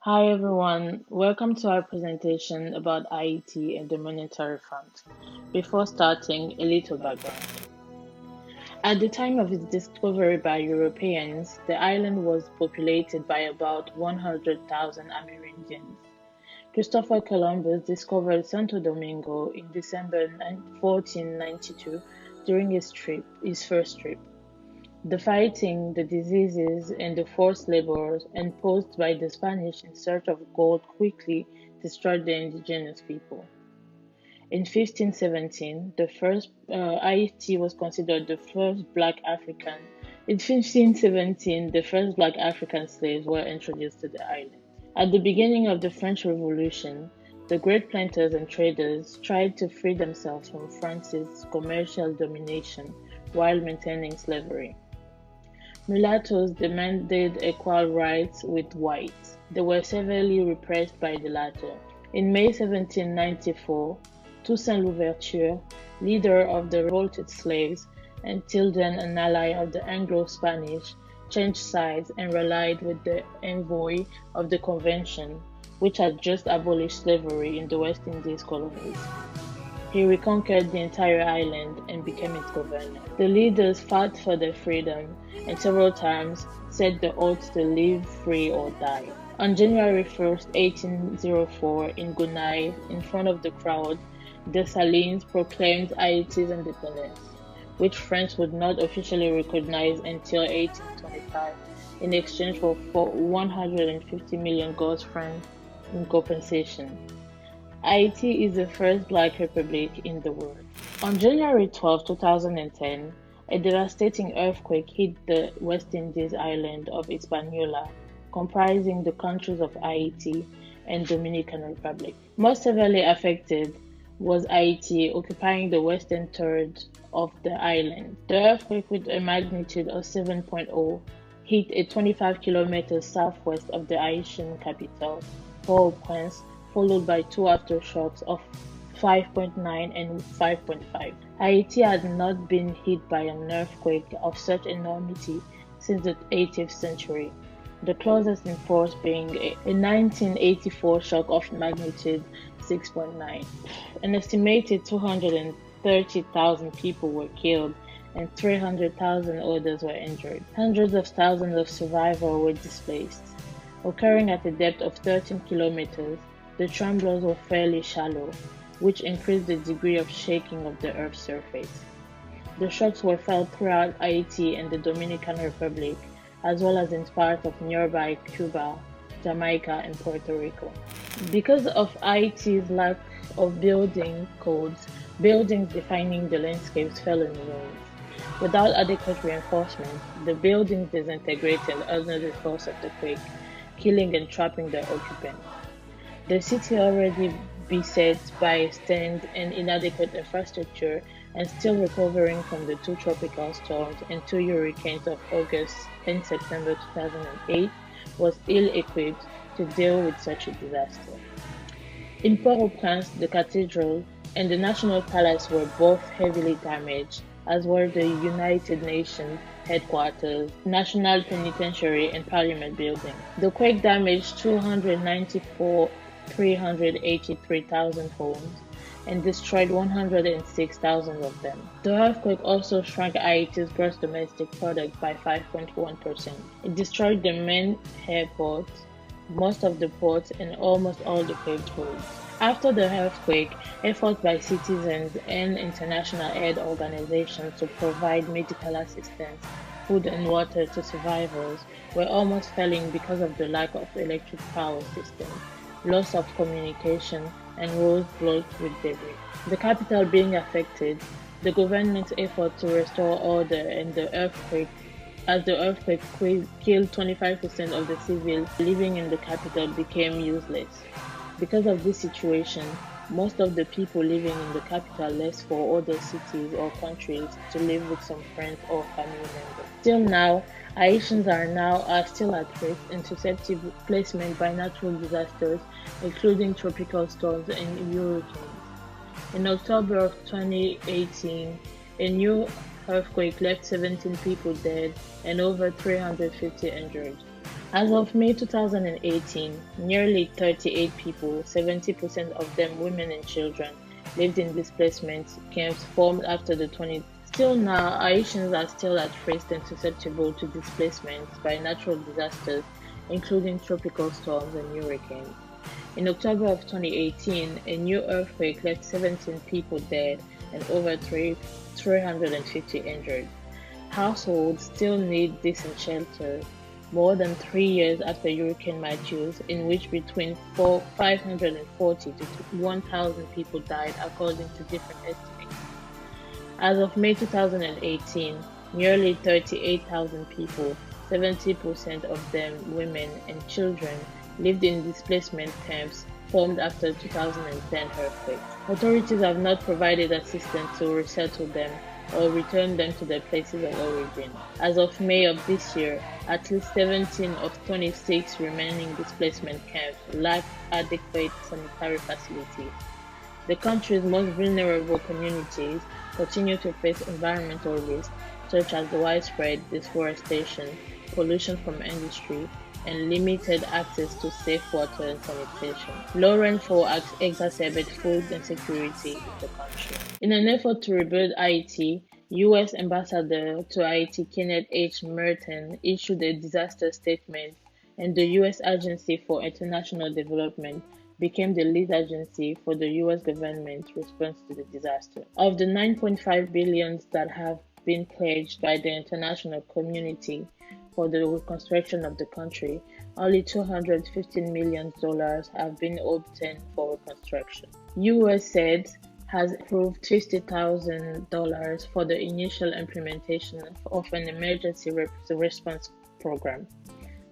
Hi everyone, welcome to our presentation about Haiti and the Monetary Fund. Before starting, a little background. At the time of its discovery by Europeans, the island was populated by about 100,000 Amerindians. Christopher Columbus discovered Santo Domingo in December 1492 during his first trip. The fighting, the diseases, and the forced labor imposed by the Spanish in search of gold quickly destroyed the indigenous people. In 1517, the first Haiti was considered the first black African. In 1517, the first black African slaves were introduced to the island. At the beginning of the French Revolution, the great planters and traders tried to free themselves from France's commercial domination while maintaining slavery. Mulattoes demanded equal rights with whites. They were severely repressed by the latter. In May 1794, Toussaint Louverture, leader of the revolted slaves, and till then an ally of the Anglo-Spanish, changed sides and allied with the envoy of the Convention, which had just abolished slavery in the West Indies colonies. He reconquered the entire island and became its governor. The leaders fought for their freedom and several times set the oath to live free or die. On January 1st, 1804, in Gonaïves, in front of the crowd, Dessalines proclaimed Haiti's independence, which France would not officially recognize until 1825 in exchange for 150 million gold francs in compensation. Haiti is the first black republic in the world. On January 12, 2010, a devastating earthquake hit the West Indies island of Hispaniola, comprising the countries of Haiti and Dominican Republic. Most severely affected was Haiti, occupying the western third of the island. The earthquake, with a magnitude of 7.0, hit a 25 kilometers southwest of the Haitian capital, Port-au-Prince, followed by two aftershocks of 5.9 and 5.5. Haiti had not been hit by an earthquake of such enormity since the 18th century, the closest in force being a 1984 shock of magnitude 6.9. An estimated 230,000 people were killed and 300,000 others were injured. Hundreds of thousands of survivors were displaced. Occurring at a depth of 13 kilometers, the tremors were fairly shallow, which increased the degree of shaking of the Earth's surface. The shocks were felt throughout Haiti and the Dominican Republic, as well as in parts of nearby Cuba, Jamaica, and Puerto Rico. Because of Haiti's lack of building codes, buildings defining the landscapes fell in ruins. Without adequate reinforcement, the buildings disintegrated under the force of the quake, killing and trapping their occupants. The city, already beset by stand and inadequate infrastructure and still recovering from the two tropical storms and two hurricanes of August and September 2008, was ill-equipped to deal with such a disaster. In Port-au-Prince, the cathedral and the National Palace were both heavily damaged, as were the United Nations headquarters, National Penitentiary, and Parliament buildings. The quake damaged 383,000 homes and destroyed 106,000 of them. The earthquake also shrunk Haiti's gross domestic product by 5.1%. It destroyed the main airport, most of the ports, and almost all the paved roads. After the earthquake, efforts by citizens and international aid organizations to provide medical assistance, food and water to survivors were almost failing because of the lack of electric power systems, loss of communication, and roads blocked with debris. The capital being affected, the government's effort to restore order and the earthquake killed 25% of the civils living in the capital became useless. Because of this situation, most of the people living in the capital left for other cities or countries to live with some friends or family members. Still now, Haitians are still at risk and susceptible to placement by natural disasters, including tropical storms and hurricanes. In October of 2018, a new earthquake left 17 people dead and over 350 injured. As of May 2018, nearly 38 people, 70% of them women and children, lived in displacement camps formed after the 20. Still now, Haitians are still at risk and susceptible to displacement by natural disasters, including tropical storms and hurricanes. In October of 2018, a new earthquake left 17 people dead and over 350 injured. Households still need decent shelter more than 3 years after Hurricane Matthews, in which between 540 to 1,000 people died, according to different estimates. As of May 2018, nearly 38,000 people, 70% of them women and children, lived in displacement camps formed after the 2010 earthquake. Authorities have not provided assistance to resettle them or return them to their places of origin. As of May of this year, at least 17 of 26 remaining displacement camps lack adequate sanitary facilities. The country's most vulnerable communities continue to face environmental risks such as the widespread deforestation, pollution from industry, and limited access to safe water and sanitation. Low rainfall exacerbate food insecurity in the country. In an effort to rebuild Haiti, U.S. Ambassador to Haiti Kenneth H. Merton issued a disaster statement, and the U.S. Agency for International Development became the lead agency for the U.S. government's response to the disaster. Of the $9.5 billion that have been pledged by the international community for the reconstruction of the country, only $215 million have been obtained for reconstruction. USAID has approved $50,000 for the initial implementation of an emergency response program.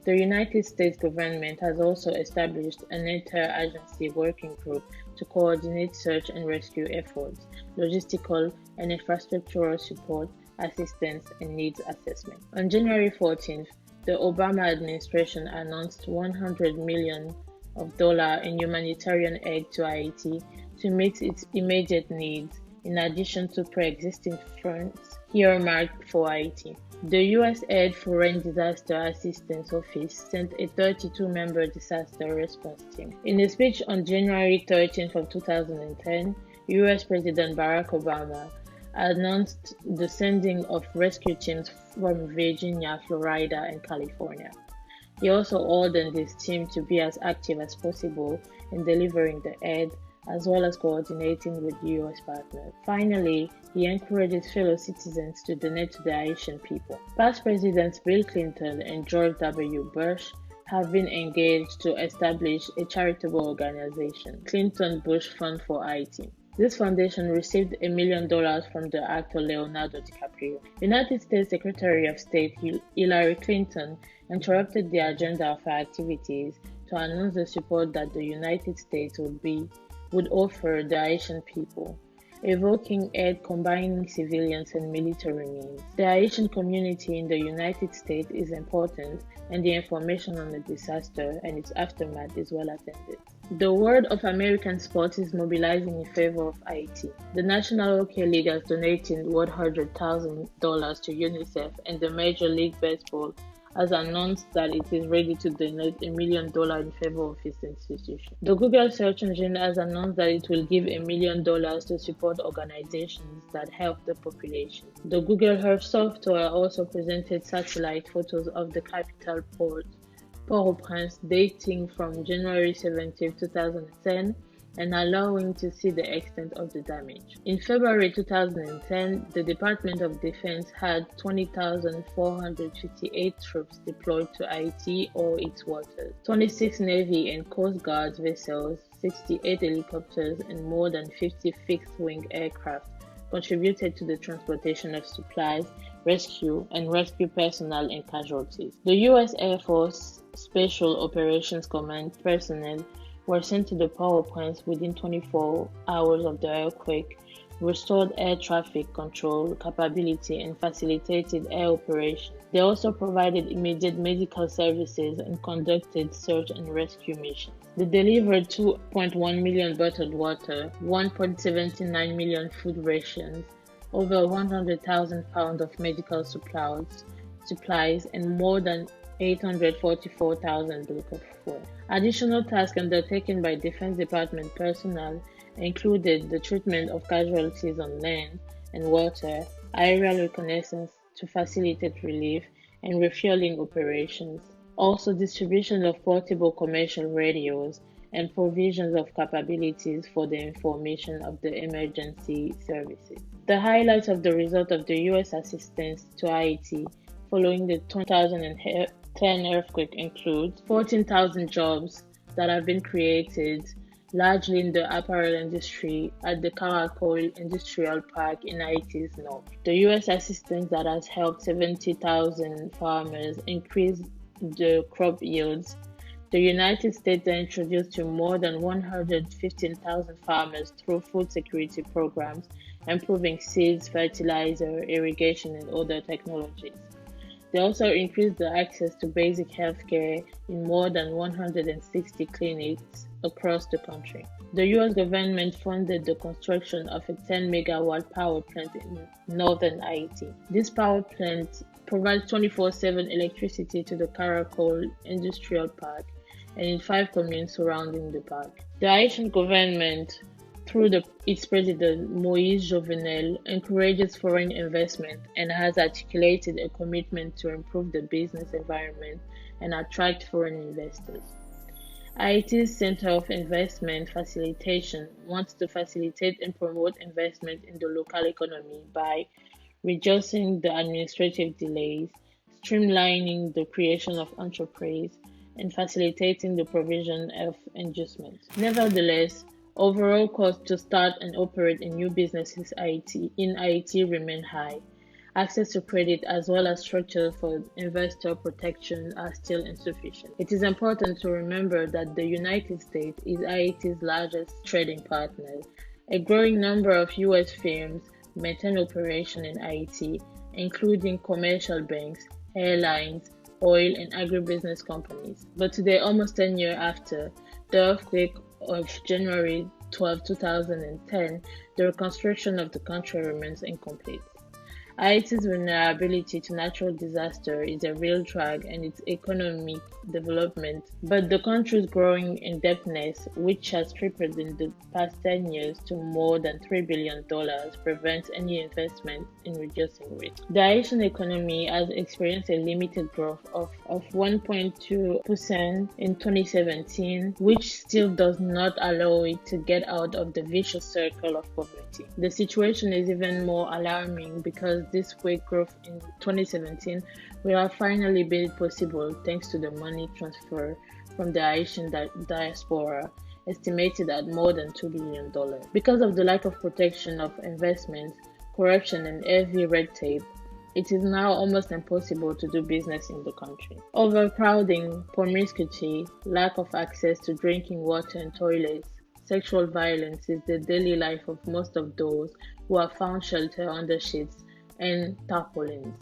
The United States government has also established an interagency working group to coordinate search and rescue efforts, logistical and infrastructural support, assistance, and needs assessment. On January 14th, the Obama administration announced $100 million in humanitarian aid to Haiti to meet its immediate needs, in addition to pre-existing funds earmarked for Haiti. The U.S. Foreign Disaster Assistance Office sent a 32-member disaster response team. In a speech on January 13th of 2010, U.S. President Barack Obama announced the sending of rescue teams from Virginia, Florida, and California. He also ordered this team to be as active as possible in delivering the aid, as well as coordinating with U.S. partners. Finally, he encouraged fellow citizens to donate to the Haitian people. Past Presidents Bill Clinton and George W. Bush have been engaged to establish a charitable organization, Clinton-Bush Fund for Haiti. This foundation received $1 million from the actor Leonardo DiCaprio. United States Secretary of State Hillary Clinton interrupted the agenda of her activities to announce the support that the United States would offer the Haitian people, evoking aid combining civilians and military means. The Haitian community in the United States is important, and the information on the disaster and its aftermath is well attended. The world of American sports is mobilizing in favor of Haiti. The National Hockey League has donated $100,000 to UNICEF, and the Major League Baseball has announced that it is ready to donate $1 million in favor of its institution. The Google search engine has announced that it will give $1 million to support organizations that help the population. The Google Earth software also presented satellite photos of the capital port, Port-au-Prince, dating from January 17, 2010, and allowing to see the extent of the damage. In February 2010, the Department of Defense had 20,458 troops deployed to Haiti or its waters. 26 Navy and Coast Guard vessels, 68 helicopters, and more than 50 fixed-wing aircraft contributed to the transportation of supplies, rescue personnel, and casualties. The U.S. Air Force Special Operations Command personnel were sent to the Port-au-Prince within 24 hours of the earthquake, restored air traffic control capability, and facilitated air operations. They also provided immediate medical services and conducted search and rescue missions. They delivered 2.1 million bottled water, 1.79 million food rations, over 100,000 pounds of medical supplies, and more than 844,000 barrels of oil. Additional tasks undertaken by Defense Department personnel included the treatment of casualties on land and water, aerial reconnaissance to facilitate relief, and refueling operations. Also, distribution of portable commercial radios and provisions of capabilities for the information of the emergency services. The highlights of the result of the U.S. assistance to Haiti following the 2010 earthquake include 14,000 jobs that have been created, largely in the apparel industry at the Caracol Industrial Park in Haiti's north. The U.S. assistance that has helped 70,000 farmers increase the crop yields. The United States introduced to more than 115,000 farmers through food security programs, improving seeds, fertilizer, irrigation, and other technologies. They also increased the access to basic health care in more than 160 clinics across the country. The U.S. government funded the construction of a 10 megawatt power plant in northern Haiti. This power plant provides 24/7 electricity to the Caracol Industrial Park and in 5 communes surrounding the park. The Haitian government, through its president Moïse Jovenel, encourages foreign investment and has articulated a commitment to improve the business environment and attract foreign investors. Haiti's Center of Investment Facilitation wants to facilitate and promote investment in the local economy by reducing the administrative delays, streamlining the creation of enterprise, and facilitating the provision of inducements. Nevertheless, overall costs to start and operate a new business in Haiti remain high. Access to credit as well as structures for investor protection are still insufficient. It is important to remember that the United States is Haiti's largest trading partner. A growing number of U.S. firms maintain operation in Haiti, including commercial banks, airlines, oil and agribusiness companies. But today, almost 10 years after the earthquake of January 12, 2010, the reconstruction of the country remains incomplete. Haiti's vulnerability to natural disaster is a real drag on its economic development, but the country's growing indebtedness, which has tripled in the past 10 years to more than $3 billion, prevents any investment in reducing risk. The Haitian economy has experienced a limited growth of 1.2% in 2017, which still does not allow it to get out of the vicious circle of poverty. The situation is even more alarming because this quick growth in 2017 will have finally been possible thanks to the money transfer from the Haitian diaspora, estimated at more than $2 billion. Because of the lack of protection of investments, corruption, and heavy red tape, it is now almost impossible to do business in the country. Overcrowding, promiscuity, lack of access to drinking water and toilets, sexual violence is the daily life of most of those who have found shelter under sheets and tarpaulins.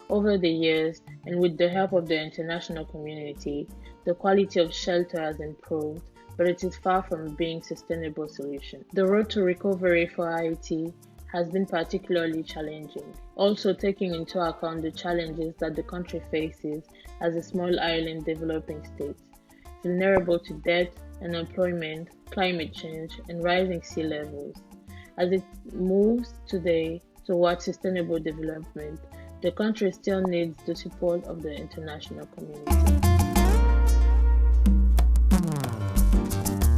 Over the years, and with the help of the international community, the quality of shelter has improved, but it is far from being a sustainable solution. The road to recovery for Haiti has been particularly challenging, also taking into account the challenges that the country faces as a small island developing state, vulnerable to debt, unemployment, climate change, and rising sea levels. As it moves today towards sustainable development, the country still needs the support of the international community.